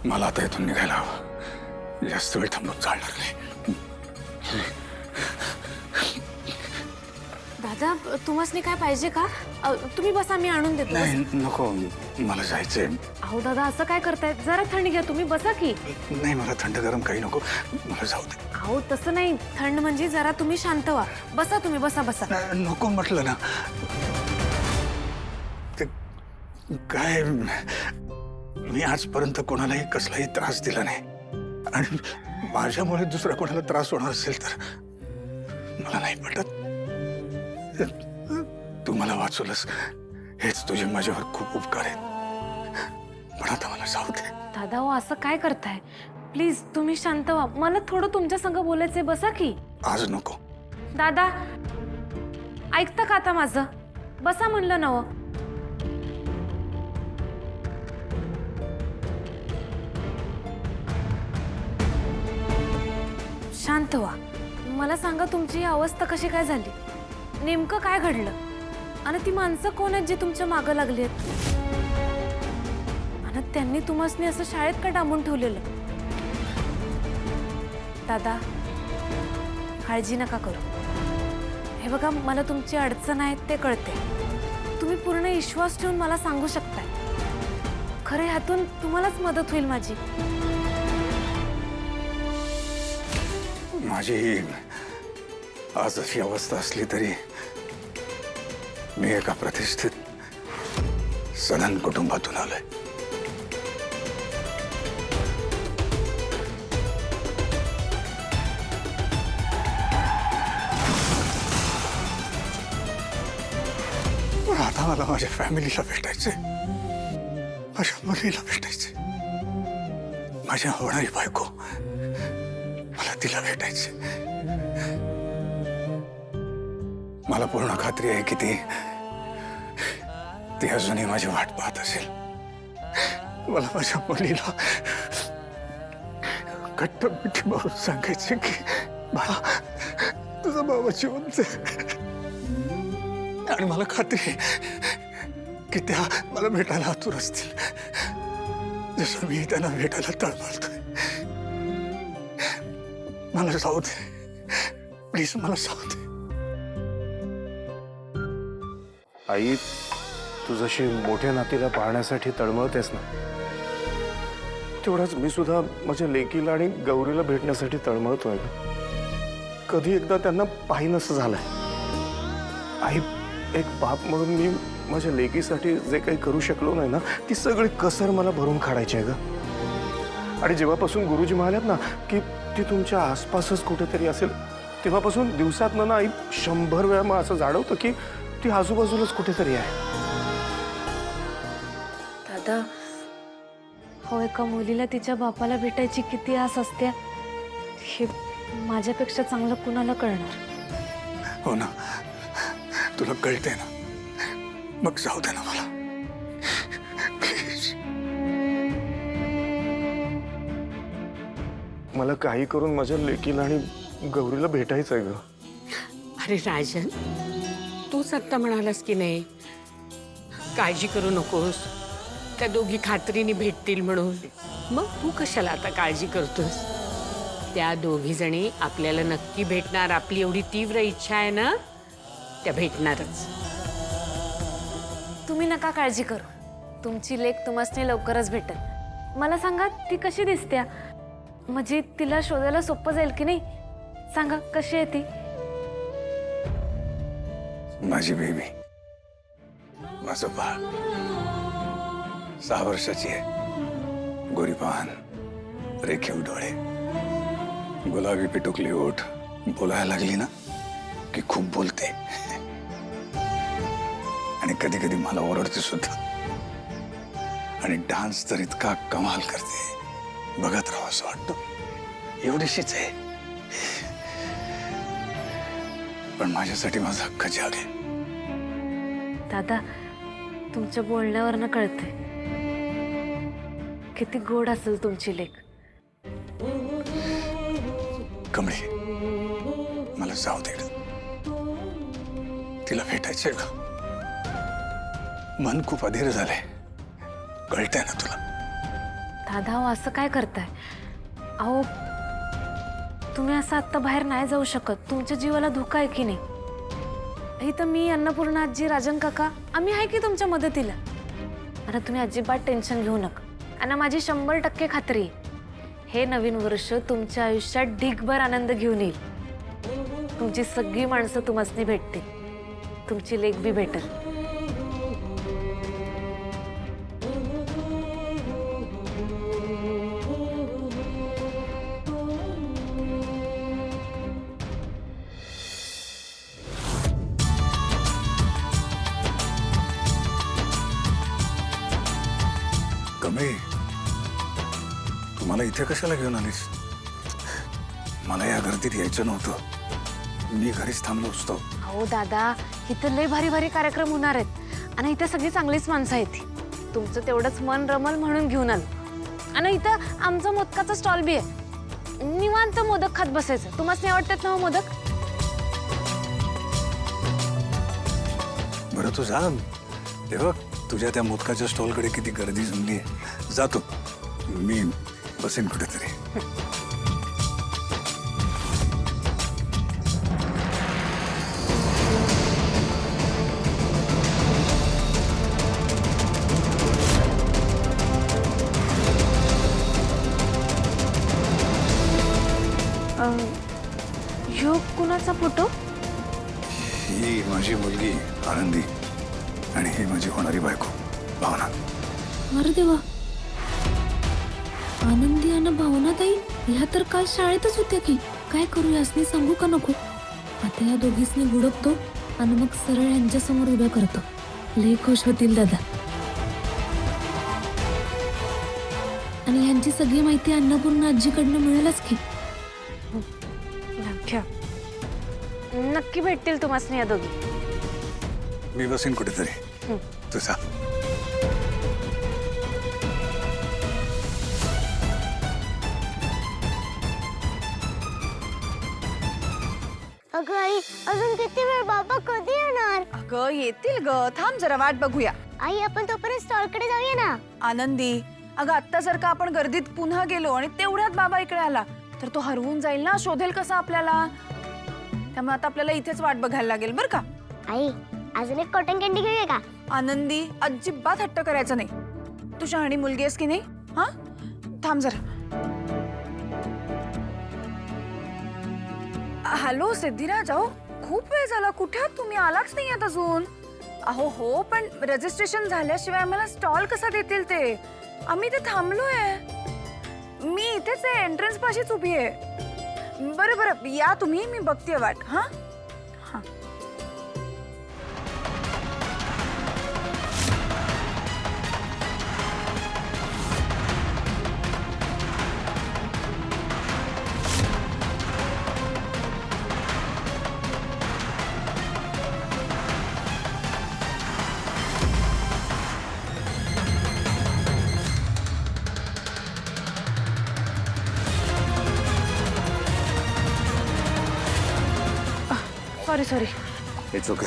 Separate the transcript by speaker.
Speaker 1: मला आता इथून निघायला हवं. जास्त वेळ थांबून चालणार नाही.
Speaker 2: दादा तुम्हाला काय पाहिजे का? तुम्ही बसा, मी आणून देतो.
Speaker 1: नाही नको, मला जायचंय.
Speaker 2: अहो दादा असं काय करताय? जरा थंड घ्या, तुम्ही बसा की.
Speaker 1: नाही मला थंड गरम काही नको, मला जाऊ दे.
Speaker 2: अहो तसं नाही, थंड म्हणजे जरा तुम्ही शांत व्हा. बसा तुम्ही, बसा बसा.
Speaker 1: नको म्हटलं ना. ते काय, मी आजपर्यंत कोणालाही कसलाही त्रास दिला नाही आणि माझ्यामुळे दुसरा कोणाला त्रास होणार असेल तर मला नाही पटत. तू मला वाचवलंस हेच तुझे माझ्यावर खूप उपकार आहेत, पण आता मला जाऊ दे.
Speaker 2: दादा हो असं काय करताय? प्लीज तुम्ही शांत व्हा. मला थोडं तुमच्या संग बोलायचंय, बसा की.
Speaker 1: आज नको.
Speaker 2: दादा ऐकता का आता माझं? बसा म्हणलं नव. शांत व्हा. मला सांगा तुमची ही अवस्था कशी काय झाली? नेमकं काय घडलं? आणि ती माणसं कोण आहेत जे तुमच्या मागं लागली आहेत? आणि त्यांनी तुम्हाला असं शाळेत का डांबून ठेवलेलं? दादा काळजी नका करू. हे बघा, मला तुमची अडचण आहे ते कळते. तुम्ही पूर्ण विश्वास ठेवून मला सांगू शकताय. खरे ह्यातून तुम्हालाच मदत होईल माझी.
Speaker 1: माझी आज अशी अवस्था असली तरी मी एका प्रतिष्ठित सधन कुटुंबातून आलोय. पण आता मला माझ्या फॅमिलीला भेटायचंय, माझ्या मुलीला भेटायचंय, माझ्या होणारी बायको, मला तिला भेटायचंय. मला पूर्ण खात्री आहे की ती अजूनही माझी वाट पाहत असेल. मला माझ्या मुलीला घट्ट मिठी मारून सांगायचे की बाळा, तुझा बाबा जिवंत आहे. आणि मला खात्री आहे की त्या मला भेटायला आतुर असतील, जसं मी त्यांना भेटायला तळमळतोय. मला जाऊ दे प्लीज, मला जाऊ दे.
Speaker 3: आई, तू जशी मोठ्या नातीला पाहण्यासाठी तळमळतेस ना, तेवढाच मी सुद्धा माझ्या लेकीला आणि गौरीला भेटण्यासाठी तळमळतोय. कधी एकदा त्यांना पाहिनसं झालंय. आई, एक बाप म्हणून मी माझ्या लेकीसाठी जे काही करू शकलो नाही ना, ती सगळी कसर मला भरून काढायची आहे ग. आणि जेव्हापासून गुरुजी म्हणाल्यात ना की ती तुमच्या आसपासच कुठेतरी असेल, तेव्हापासून दिवसातनं ना आई 100 वेळा मग असं जाणवतं की ती आजूबाजूलाच कुठेतरी आहे.
Speaker 2: दादा हो, एका मुलीला तिच्या बापाला भेटायची किती आस असते हे माझ्यापेक्षा चांगलं कुणाला कळणार?
Speaker 1: हो ना, तुला कळते ना, मग जाऊ दे ना मला प्लीज.
Speaker 3: मला काही करून माझ्या लेकीला आणि गौरीला भेटायचं आहे ग.
Speaker 4: अरे राजन, तूच आत्ता म्हणालास की नाही काळजी करू नकोस, त्या दोघी खात्रीने भेटतील म्हणून. मग तू कशाला आता काळजी करतोस? त्या दोघी जणी आपल्याला नक्की भेटणार. आपली एवढी तीव्र इच्छा आहे ना, त्या भेटणारच.
Speaker 2: तुम्ही नका काळजी करू, तुमची लेक तुम्हाला लवकरच भेटेल. मला सांगा ती कशी दिसते? म्हणजे तिला शोधायला सोपं जाईल की नाही? सांगा कशी आहे ती?
Speaker 1: माझी बेबी, माझं बाळ, 6 वर्षाची आहे. गोरीपान, रेखीव डोळे, गुलाबी पिटुकली ओठ. बोलायला लागली ना की खूप बोलते आणि कधी कधी मला ओरडते सुद्धा. आणि डान्स तर इतका कमाल करते, बघत राहावं असं वाटतं. एवढीशीच आहे, पण माझ्यासाठी माझा हक्क जाग आहे.
Speaker 2: दादा तुमच्या बोलण्यावरनं कळते किती गोड असेल तुमची लेक.
Speaker 1: कमळे, मला जाऊ दे. तिला भेटायचंय का? मन खूप अधीर झालंय, कळतंय ना तुला?
Speaker 2: दादा अहो असं काय करताय? अहो तुम्ही असं आत्ता बाहेर नाही जाऊ शकत. तुमच्या जीवाला धोका आहे की नाही? इथं मी, अन्नपूर्णा आजी, राजन काका आम्ही आहे की तुमच्या मदतीला. आणि तुम्ही अजिबात टेन्शन घेऊ नका. आणि माझी 100% खात्री आहे, हे नवीन वर्ष तुमच्या आयुष्यात ढिगभर आनंद घेऊन येईल. तुमची सगळी माणसं तुम्हासनी भेटतील. तुमची लेक बी भेटेल.
Speaker 1: कमी तुम्हाला इथे कशाला घेऊन आलीस? मला या गर्दीत यायचं नव्हतं. मी घरीच थांबलो असतो.
Speaker 2: अहो दादा, इथं लय भारी भारी कार्यक्रम होणार आहेत आणि इथं सगळी चांगलीच माणसं आहेत. तुमचं तेवढंच मन रमल म्हणून घेऊन आलो. आणि इथं आमचा मोदकाचा स्टॉल बी आहे. निवांत मोदक खात बसायचं. तुम्हाला आवडतात ना हो मोदक?
Speaker 1: बरं तू जा. हे बघ, तुझ्या त्या मोदकाच्या स्टॉलकडे किती गर्दी जमली आहे. जातो मी, बसेन कुठेतरी.
Speaker 2: ह्यो कुणाचा फोटो?
Speaker 1: ही माझी मुलगी आनंदी आणि ही माझी होणारी बायको भावना.
Speaker 2: अरे देवा, आनंदी आणि भावना ताई ह्या तर काल शाळेतच होत्या की. काय करू, यासनी सांगू का नको? आता या दोघीसनी हुडकतो आणि मग सरळ यांच्या समोर उभ्या करतो. लय खुश होतील दादा. आणि ह्यांची सगळी माहिती अन्नपूर्णा आजीकडनं मिळेलच की. नक्की भेटतील तुम्हासनी या दोघी.
Speaker 1: मी बसेन कुठेतरी. तुझा
Speaker 5: अगं आई, अजून किती वेळ? बाबा कधी येणार?
Speaker 6: अगं येतील ग, थांब जरा वाट बघूया.
Speaker 5: आई, आपण तोपर्यंत स्टॉलकडे जाऊया ना.
Speaker 6: आनंदी, अगं आत्ता जर का आपण गर्दीत पुन्हा गेलो आणि तेवढ्यात बाबा इकडे आला तर तो हरवून जाईल ना, शोधेल कसा आपल्याला. त्यामुळे आता आपल्याला इथेच वाट बघायला लागेल बरं का.
Speaker 5: आई, अजून एक कॉटन कॅन्डी घेऊया का?
Speaker 6: आनंदी, अजिबात हट्ट करायचा नाही. तू शहाणी मुलगी आहेस की नाही? हा, थांब जरा. हॅलो सिद्धिराज, अहो खूप वेळ झाला. कुठे आहात तुम्ही? आलाच नाही आहात अजून. अहो हो, पण रजिस्ट्रेशन झाल्याशिवाय आम्हाला स्टॉल कसा देतील ते? आम्ही इथे थांबलोय. मी इथेच आहे, एंट्रन्स पाशीच उभी आहे. बरं बरं, या तुम्ही, मी बघतेय वाट. हा हा. सॉरी.
Speaker 3: It's okay.